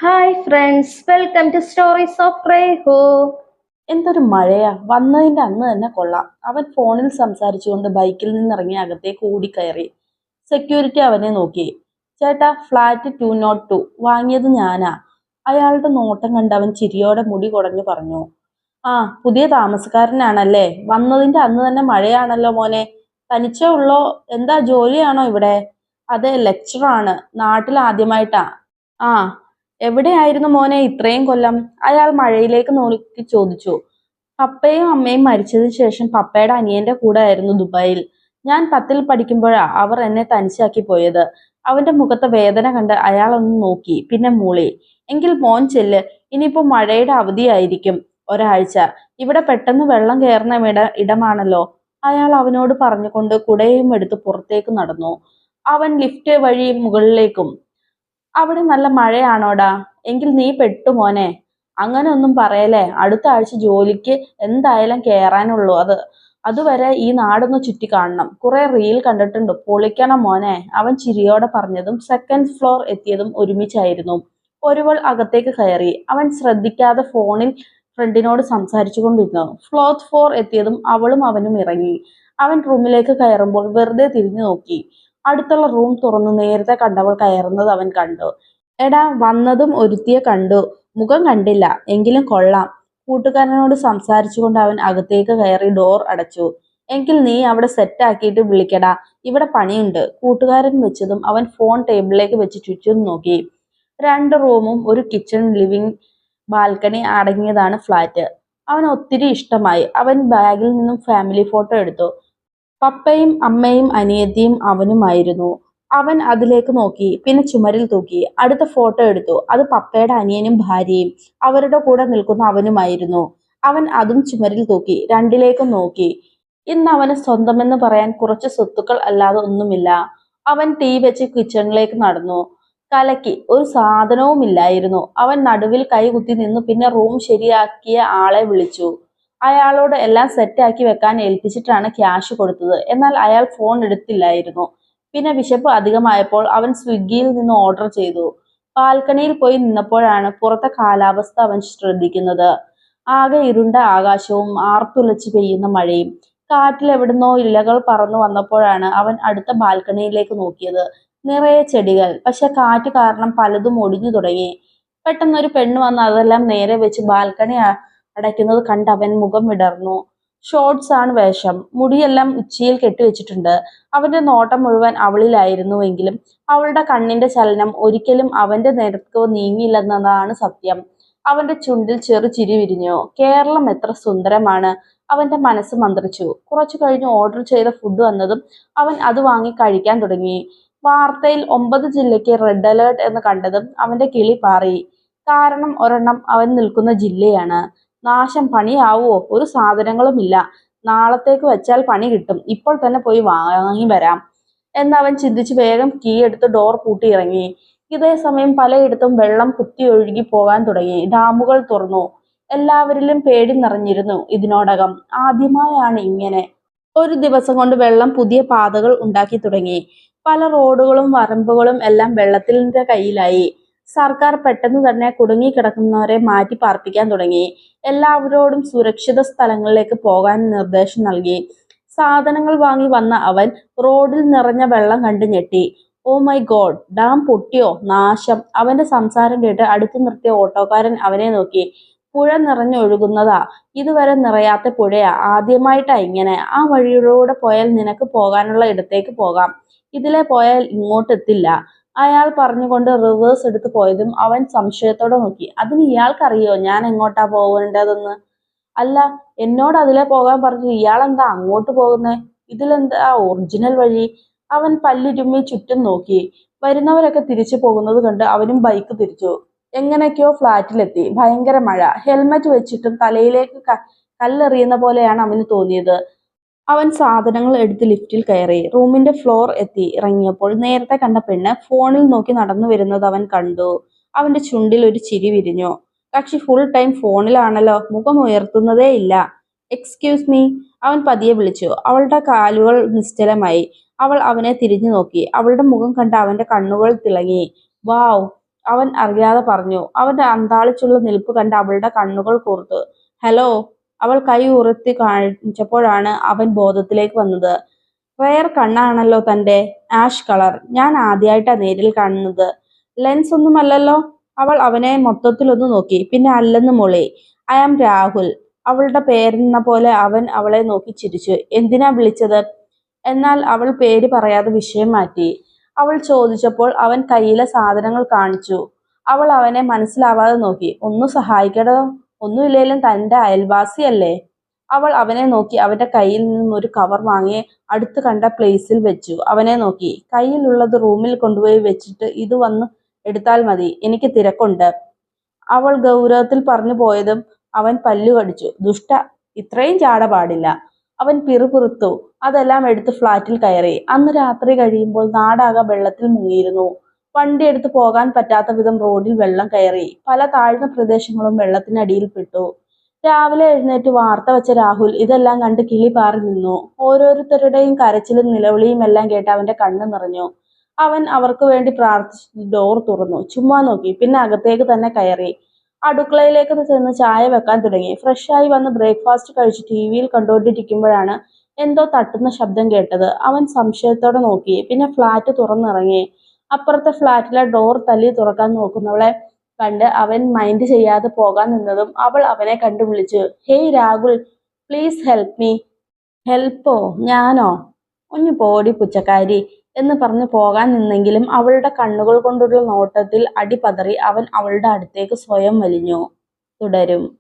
Hi friends, welcome to stories of റേഹോ. എന്തൊരു മഴയാ! വന്നതിന്റെ അന്ന് തന്നെ കൊള്ളാം. അവൻ ഫോണിൽ സംസാരിച്ചുകൊണ്ട് ബൈക്കിൽ നിന്നിറങ്ങി അകത്തേക്ക് ഓടിക്കയറി. സെക്യൂരിറ്റി അവനെ നോക്കി. ചേട്ടാ, ഫ്ലാറ്റ് 202 വാങ്ങിയത് ഞാനാ. അയാളുടെ നോട്ടം കണ്ട് അവൻ ചിരിയോടെ മുടി കുടഞ്ഞു പറഞ്ഞു. ആ, പുതിയ താമസക്കാരനാണല്ലേ? വന്നതിന്റെ അന്ന് തന്നെ മഴയാണല്ലോ മോനെ. തനിച്ചേ ഉള്ളോ? എന്താ, ജോലിയാണോ ഇവിടെ? അതെ, ലെക്ചറാണ്. നാട്ടിൽ ആദ്യമായിട്ടാ. ആ, എവിടെയായിരുന്നു മോനെ ഇത്രയും കൊല്ലം? അയാൾ മഴയിലേക്ക് നോക്കി ചോദിച്ചു. പപ്പയും അമ്മയും മരിച്ചതിന് ശേഷം പപ്പയുടെ അനിയന്റെ കൂടെ ആയിരുന്നു ദുബായിൽ. ഞാൻ 10ൽ പഠിക്കുമ്പോഴാ അവർ എന്നെ തനിച്ചാക്കി പോയത്. അവന്റെ മുഖത്തെ വേദന കണ്ട് അയാൾ ഒന്ന് നോക്കി, പിന്നെ മൂളി. എങ്കിൽ മോൻ ചെല്ല്. ഇനിയിപ്പോ മഴയുടെ അവധിയായിരിക്കും ഒരാഴ്ച. ഇവിടെ പെട്ടെന്ന് വെള്ളം കയറുന്ന ഇടമാണല്ലോ. അയാൾ അവനോട് പറഞ്ഞുകൊണ്ട് കുടയും എടുത്ത് പുറത്തേക്ക് നടന്നു. അവൻ ലിഫ്റ്റ് വഴി മുകളിലേക്കും. അവിടെ നല്ല മഴയാണോടാ? എങ്കിൽ നീ പെട്ടു മോനെ. അങ്ങനെ ഒന്നും പറയലേ. അടുത്ത ആഴ്ച ജോലിക്ക് എന്തായാലും കേറാനുള്ളൂ. അതുവരെ ഈ നാടൊന്ന് ചുറ്റി കാണണം. കുറെ റീൽ കണ്ടിട്ടുണ്ട്. പൊളിക്കണം മോനെ. അവൻ ചിരിയോടെ പറഞ്ഞതും സെക്കൻഡ് ഫ്ലോർ എത്തിയതും ഒരുമിച്ചായിരുന്നു. ഒരുവൾ അകത്തേക്ക് കയറി. അവൻ ശ്രദ്ധിക്കാതെ ഫോണിൽ ഫ്രണ്ടിനോട് സംസാരിച്ചു കൊണ്ടിരുന്നു. ഫ്ലോർ 4 എത്തിയതും അവളും അവനും ഇറങ്ങി. അവൻ റൂമിലേക്ക് കയറുമ്പോൾ വെറുതെ തിരിഞ്ഞു നോക്കി. അടുത്തുള്ള റൂം തുറന്നു നേരത്തെ കണ്ടവൾ കയറുന്നത് അവൻ കണ്ടു. എടാ, വന്നതും ഒരുത്തിയെ കണ്ടു. മുഖം കണ്ടില്ല, എങ്കിലും കൊള്ളാം. കൂട്ടുകാരനോട് സംസാരിച്ചുകൊണ്ട് അവൻ അകത്തേക്ക് കയറി ഡോർ അടച്ചു. എങ്കിൽ നീ അവിടെ സെറ്റ് ആക്കിയിട്ട് വിളിക്കടാ, ഇവിടെ പണിയുണ്ട്. കൂട്ടുകാരൻ വെച്ചതും അവൻ ഫോൺ ടേബിളിലേക്ക് വെച്ച് ചുറ്റും നോക്കി. 2 റൂമും ഒരു കിച്ചൺ, ലിവിംഗ്, ബാൽക്കണി അടങ്ങിയതാണ് ഫ്ലാറ്റ്. അവൻ ഒത്തിരി ഇഷ്ടമായി. അവൻ ബാഗിൽ നിന്നും ഫാമിലി ഫോട്ടോ എടുത്തു. പപ്പയും അമ്മയും അനിയത്തിയും അവനുമായിരുന്നു. അവൻ അതിലേക്ക് നോക്കി, പിന്നെ ചുമരിൽ തൂക്കി. അടുത്ത ഫോട്ടോ എടുത്തു. അത് പപ്പയുടെ അനിയനും ഭാര്യയും അവരുടെ കൂടെ നിൽക്കുന്ന അവനുമായിരുന്നു. അവൻ അതും ചുമരിൽ തൂക്കി. രണ്ടിലേക്കും നോക്കി. ഇന്ന് അവന് സ്വന്തമെന്ന് പറയാൻ കുറച്ച് സ്വത്തുക്കൾ അല്ലാതെ ഒന്നുമില്ല. അവൻ ടീ വെച്ച് കിച്ചണിലേക്ക് നടന്നു. കലക്കി. ഒരു സാധനവുമില്ലായിരുന്നു. അവൻ നടുവിൽ കൈകുത്തി നിന്നു. പിന്നെ റൂം ശരിയാക്കിയ ആളെ വിളിച്ചു. അയാളോട് എല്ലാം സെറ്റാക്കി വെക്കാൻ ഏൽപ്പിച്ചിട്ടാണ് ക്യാഷ് കൊടുത്തത്. എന്നാൽ അയാൾ ഫോൺ എടുത്തില്ലായിരുന്നു. പിന്നെ വിശപ്പ് അധികമായപ്പോൾ അവൻ സ്വിഗ്ഗിയിൽ നിന്ന് ഓർഡർ ചെയ്തു. ബാൽക്കണിയിൽ പോയി നിന്നപ്പോഴാണ് പുറത്തെ കാലാവസ്ഥ അവൻ ശ്രദ്ധിക്കുന്നത്. ആകെ ഇരുണ്ട ആകാശവും ആർത്തുലച്ച് പെയ്യുന്ന മഴയും. കാറ്റിൽ എവിടുന്നോ ഇലകൾ പറന്നു വന്നപ്പോഴാണ് അവൻ അടുത്ത ബാൽക്കണിയിലേക്ക് നോക്കിയത്. നിറയെ ചെടികൾ. പക്ഷെ കാറ്റ് കാരണം പലതും ഒടിഞ്ഞു തുടങ്ങി. പെട്ടെന്നൊരു പെണ്ണ് വന്ന് അതെല്ലാം നേരെ വെച്ച് ബാൽക്കണി അടയ്ക്കുന്നത് കണ്ട് അവൻ മുഖം വിടർന്നു. ഷോർട്സ് ആണ് വേഷം. മുടിയെല്ലാം ഉച്ചിയിൽ കെട്ടിവെച്ചിട്ടുണ്ട്. അവന്റെ നോട്ടം മുഴുവൻ അവളിലായിരുന്നുവെങ്കിലും അവളുടെ കണ്ണിന്റെ ചലനം ഒരിക്കലും അവന്റെ നേർക്ക് നീങ്ങിയില്ലെന്നതാണ് സത്യം. അവന്റെ ചുണ്ടിൽ ചെറു ചിരി വിരിഞ്ഞു. കേരളം എത്ര സുന്ദരമാണ്. അവന്റെ മനസ്സ് മന്ത്രിച്ചു. കുറച്ചു കഴിഞ്ഞ് ഓർഡർ ചെയ്ത ഫുഡ് വന്നതും അവൻ അത് വാങ്ങി കഴിക്കാൻ തുടങ്ങി. വാർത്തയിൽ 9 ജില്ലയ്ക്ക് റെഡ് അലേർട്ട് എന്ന് കണ്ടതും അവന്റെ കിളി പാറി. കാരണം ഒരെണ്ണം അവൻ നിൽക്കുന്ന ജില്ലയാണ്. നാശം. പണിയാവോ? ഒരു സാധനങ്ങളുമില്ല. നാളത്തേക്ക് വെച്ചാൽ പണി കിട്ടും. ഇപ്പോൾ തന്നെ പോയി വാങ്ങി വരാം എന്നവൻ ചിന്തിച്ച് വേഗം കീ എടുത്ത് ഡോർ പൂട്ടി ഇറങ്ങി. ഇതേ സമയം പലയിടത്തും വെള്ളം കുത്തിയൊഴുകി പോകാൻ തുടങ്ങി. ഡാമുകൾ തുറന്നു. എല്ലാവരിലും പേടി നിറഞ്ഞിരുന്നു. ഇതിനോടകം ആദ്യമായാണ് ഇങ്ങനെ. ഒരു ദിവസം കൊണ്ട് വെള്ളം പുതിയ പാതകൾ ഉണ്ടാക്കി തുടങ്ങി. പല റോഡുകളും വരമ്പുകളും എല്ലാം വെള്ളത്തിന്റെ കയ്യിലായി. സർക്കാർ പെട്ടെന്ന് തന്നെ കുടുങ്ങിക്കിടക്കുന്നവരെ മാറ്റി പാർപ്പിക്കാൻ തുടങ്ങി. എല്ലാവരോടും സുരക്ഷിത സ്ഥലങ്ങളിലേക്ക് പോകാൻ നിർദ്ദേശം നൽകി. സാധനങ്ങൾ വാങ്ങി വന്ന അവൻ റോഡിൽ നിറഞ്ഞ വെള്ളം കണ്ട് ഞെട്ടി. ഓ മൈ ഗോഡ്, ഡാം പൊട്ടിയോ? നാശം. അവന്റെ സംസാരം കേട്ട് അടുത്തു നിർത്തിയ ഓട്ടോക്കാരൻ അവനെ നോക്കി. പുഴ നിറഞ്ഞൊഴുകുന്നതാ. ഇതുവരെ നിറയാത്ത പുഴയാ. ആദ്യമായിട്ടാ ഇങ്ങനെ. ആ വഴിയിലൂടെ പോയാൽ നിനക്ക് പോകാനുള്ള ഇടത്തേക്ക് പോകാം. ഇതിലെ പോയാൽ ഇങ്ങോട്ടെത്തില്ല. അയാൾ പറഞ്ഞുകൊണ്ട് റിവേഴ്സ് എടുത്ത് പോയതും അവൻ സംശയത്തോടെ നോക്കി. അതിന് ഇയാൾക്കറിയോ ഞാൻ എങ്ങോട്ടാ പോകേണ്ടതെന്ന്? അല്ല, എന്നോട് അതിലെ പോകാൻ പറഞ്ഞു. ഇയാളെന്താ അങ്ങോട്ട് പോകുന്നേ? ഇതിലെന്താ ഒറിജിനൽ വഴി? അവൻ പല്ലുരുമ്മി ചുറ്റും നോക്കി. വരുന്നവരൊക്കെ തിരിച്ചു പോകുന്നത് കണ്ട് അവനും ബൈക്ക് തിരിച്ചു. എങ്ങനെയൊക്കെയോ ഫ്ലാറ്റിലെത്തി. ഭയങ്കര മഴ. ഹെൽമറ്റ് വെച്ചിട്ടും തലയിലേക്ക് കല്ലെറിയുന്ന പോലെയാണ് അവന് തോന്നിയത്. അവൻ സാധനങ്ങൾ എടുത്ത് ലിഫ്റ്റിൽ കയറി. റൂമിന്റെ ഫ്ലോർ എത്തി ഇറങ്ങിയപ്പോൾ നേരത്തെ കണ്ട പെണ്ണ് ഫോണിൽ നോക്കി നടന്നു വരുന്നത് അവൻ കണ്ടു. അവന്റെ ചുണ്ടിൽ ഒരു ചിരി വിരിഞ്ഞു. കക്ഷി ഫുൾ ടൈം ഫോണിലാണല്ലോ. മുഖം ഉയർത്തുന്നതേ ഇല്ല. എക്സ്ക്യൂസ് മീ, അവൻ പതിയെ വിളിച്ചു. അവളുടെ കാലുകൾ നിശ്ചലമായി. അവൾ അവനെ തിരിഞ്ഞു നോക്കി. അവളുടെ മുഖം കണ്ട് അവന്റെ കണ്ണുകൾ തിളങ്ങി. വാവ്, അവൻ അറിയാതെ പറഞ്ഞു. അവന്റെ അന്താളിച്ചുള്ള നിൽപ്പ് കണ്ട് അവളുടെ കണ്ണുകൾ കൂർത്തു. ഹലോ. അവൾ കൈ ഉയർത്തി കാണിച്ചപ്പോഴാണ് അവൻ ബോധത്തിലേക്ക് വന്നത്. റെയർ കണ്ണാണല്ലോ തന്റെ. Ash colour. ഞാൻ ആദ്യമായിട്ടാ നേരിൽ കാണുന്നത്. ലെൻസ് ഒന്നുമല്ലല്ലോ. അവൾ അവനെ മൊത്തത്തിലൊന്ന് നോക്കി. പിന്നെ അല്ലെന്ന് മൊളി. I am Rahul. അവളുടെ പേരെന്ന പോലെ അവൻ അവളെ നോക്കി ചിരിച്ചു. എന്തിനാ വിളിച്ചത്? എന്നാൽ അവൾ പേര് പറയാതെ വിഷയം മാറ്റി. അവൾ ചോദിച്ചപ്പോൾ അവൻ കയ്യിലെ സാധനങ്ങൾ കാണിച്ചു. അവൾ അവനെ മനസ്സിലാവാതെ നോക്കി. ഒന്ന് സഹായിക്കടോ. ഒന്നുമില്ലേലും തന്റെ അയൽവാസിയല്ലേ. അവൾ അവനെ നോക്കി അവന്റെ കയ്യിൽ നിന്നും ഒരു കവർ വാങ്ങി അടുത്ത് കണ്ട പ്ലേസിൽ വെച്ചു. അവനെ നോക്കി. കയ്യിലുള്ളത് റൂമിൽ കൊണ്ടുപോയി വെച്ചിട്ട് ഇത് വന്ന് എടുത്താൽ മതി. എനിക്ക് തിരക്കുണ്ട്. അവൾ ഗൗരവത്തിൽ പറഞ്ഞു പോയതും അവൻ പല്ലു കടിച്ചു. ദുഷ്ട. ഇത്രയും ചാട പാടില്ല. അവൻ പിറുപിറുത്തു. അതെല്ലാം എടുത്ത് ഫ്ലാറ്റിൽ കയറി. അന്ന് രാത്രി കഴിയുമ്പോൾ നാടാകെ വെള്ളത്തിൽ മുങ്ങിയിരുന്നു. വണ്ടി എടുത്ത് പോകാൻ പറ്റാത്ത വിധം റോഡിൽ വെള്ളം കയറി. പല താഴ്ന്ന പ്രദേശങ്ങളും വെള്ളത്തിനടിയിൽ പെട്ടു. രാവിലെ എഴുന്നേറ്റ് വാർത്ത വെച്ച രാഹുൽ ഇതെല്ലാം കണ്ട് കിളി പാറി നിന്നു. ഓരോരുത്തരുടെയും കരച്ചിലും നിലവിളിയും എല്ലാം കേട്ട് അവന്റെ കണ്ണ് നിറഞ്ഞു. അവൻ അവർക്ക് വേണ്ടി പ്രാർത്ഥിച്ച് ഡോർ തുറന്നു. ചുമ്മാ നോക്കി. പിന്നെ അകത്തേക്ക് തന്നെ കയറി. അടുക്കളയിലേക്ക് ചെന്ന് ചായ വെക്കാൻ തുടങ്ങി. ഫ്രഷായി വന്ന് ബ്രേക്ക്ഫാസ്റ്റ് കഴിച്ച് ടിവിയിൽ കണ്ടുകൊണ്ടിരിക്കുമ്പോഴാണ് എന്തോ തട്ടുന്ന ശബ്ദം കേട്ടത്. അവൻ സംശയത്തോടെ നോക്കി. പിന്നെ ഫ്ലാറ്റ് തുറന്നിറങ്ങി. അപ്പുറത്തെ ഫ്ലാറ്റിലെ ഡോർ തല്ലി തുറക്കാൻ നോക്കുന്നവളെ കണ്ട് അവൻ മൈൻഡ് ചെയ്യാതെ പോകാൻ നിന്നതും അവൾ അവനെ കണ്ടു വിളിച്ചു. Hey Rahul, please help me. ഹെൽപ്പോ? ഞാനോ? ഒന്ന് പോടി പുച്ചക്കാരി എന്ന് പറഞ്ഞ് പോകാൻ നിന്നെങ്കിലും അവളുടെ കണ്ണുകൾ കൊണ്ടുള്ള നോട്ടത്തിൽ അടി പതറി അവൻ അവളുടെ അടുത്തേക്ക് സ്വയം വലിഞ്ഞു. തുടരും.